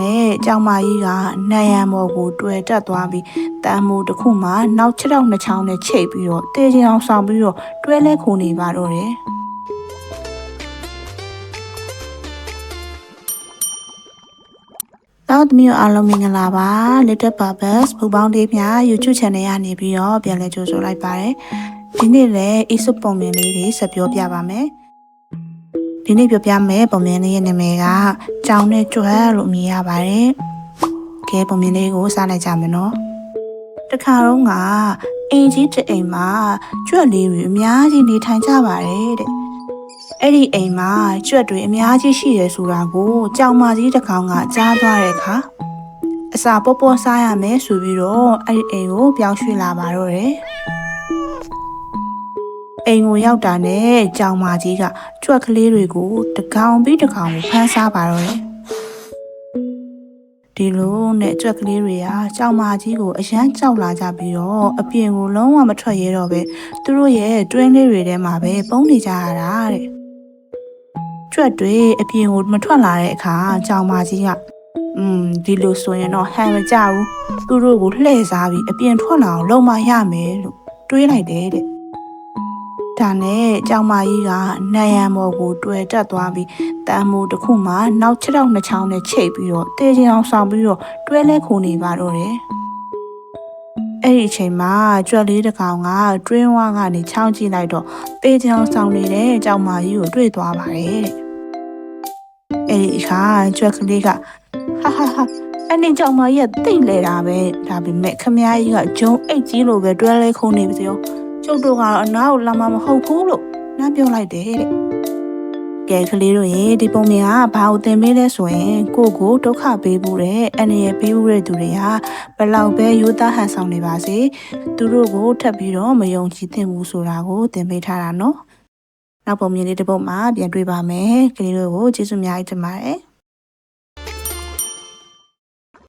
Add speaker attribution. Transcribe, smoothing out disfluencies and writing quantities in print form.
Speaker 1: နဲ့ကြောင်မကြီးကနံရံပေါ်ကိုတွေ့တက်သွားပြီးတန်မိုးတစ်ခုမှနောက်6တောက်2ချောင်းနဲ့ချိတ်ပြီးတော့တေးချင်အောင်ဆောင်ပြီးတော့တွဲလဲခုန်နေပါတော့တယ်တော့သမီးအားလုံးမင်္ဂလာပါ Little Purpose ပူပေါင်းလေးများ YouTube channel ရနေပြီးတော့ပြန်လည်ကြိုဆိုလိုက်ပါတယ်ဒီနေ့လည်း Aesop ပုံမြင်လေးတွေဆက်ပြောပြပါမယ်ဒီနေ့ပြောပြမယ်ပုံမြင်လေးရဲ့နာမည်ကကြောင်နဲ့ကြွက်လို့အမည်ရပါတယ်ကဲပုံမြင်လေးကိုစလိုက်ကြမယ်နော်တခါတော့ကအင်ကြီးတစ်အိမ်မှာကြွက်လေးတွေအများကြီးနေထိုင်ကြပါတယ်တဲ့အဲ့ဒီအိမ်မှာကြွက်တွေအများကြီးရှိတယ်ဆိုတာကိုကြောင်မကြီးတစ်ကောင်ကကြားသွားတဲ့အခါအစာပေါ်ပေါ်စားရမယ်ဆိုပြီးတော့အဲ့ဒီအိမ်ကိုပြောင်းရွှေ့လာပါတော့တယ်အိမ်ကိုရောက်တာနဲ့ကြောင်မကြီးကကြွက်ကလေးတွေကိုတကောင်ပြီးတကောင်ကိုဖမ်းစားပါတော့တယ်ဒီလိုနဲ့ကြွက်ကလေးတွေကကြောင်မကြီးကိုအရန်ကြောက်လာကြပြီးတော့အပြင်ကိုလုံးဝမထွက်ရဲတော့ပဲသူတို့ရဲ့တွင်းလေးတွေထဲမှာပဲပုန်းနေကြရတာတဲ့ကြွက်တွေအပြင်ကိုမထွက်လာတဲ့အခါကြောင်မကြီးကဒီလိုဆိုရင်တော့ဟန်မကြဘူးသူတို့ကိုလှည့်စားပြီးအပြင်ထွက်လာအောင်လုပ်မရမယ်လို့တွေးလိုက်တယ်တဲ့ဒါနဲ့ကြောင်မကြီးကနံရံပေါ်ကိုတွေ့တက်သွားပြီးတန်မိုးတစ်ခုမှနောက်6တောက်2ချောင်းနဲ့ချိတ်ပြီးတော့တေးချင်အောင်ဆောင်ပြီးတော့တွဲလဲခုန်နေပါတော့တယ်အဲ့ဒီအချိန်မှာကြွက်လေးတစ်ကောင်ကတွင်းဝါကနေချောင်းကြည့်လိုက်တော့တေးချင်အောင်ဆောင်နေတဲ့ကြောင်မကြီးကိုတွေ့သွားပါတယ်တဲ့အဲ့ဒီအခါကြွက်ကလေးကဟာအဲ့ဒီကြောင်မကြီးကတိတ်လဲတာပဲဒါပေမဲ့ခမကြီးကဂျုံအိတ်ကြီးလိုပဲတွဲလဲခုန်နေပါစေရောကျုပ်တို့ကတော့အနားကိုလာမှာမဟုတ်ဘူးလို့နှမ်းပြောလိုက်တယ်တဲ့ကဲကလေးတို့ရေဒီပုံမြင်ကဘာကိုသင်ပေးလဲဆိုရင်ကိုကိုဒုက္ခပေးဖို့တဲ့အန္တရာယ်ပေးဖို့တဲ့သူတွေဟာဘလောက်ပဲရိုးသားဟန်ဆောင်နေပါစေသူတို့ကိုထပ်ပြီးတော့မယုံကြည်သင့်ဘူးဆိုတာကိုသင်ပေးထားတာနော်နောက်ပုံမြင်လေးတစ်ပုဒ်မှာပြန်တွေ့ပါမယ်ကလေးတို့ကိုကျေးဇူးအများကြီးတင်ပါတယ်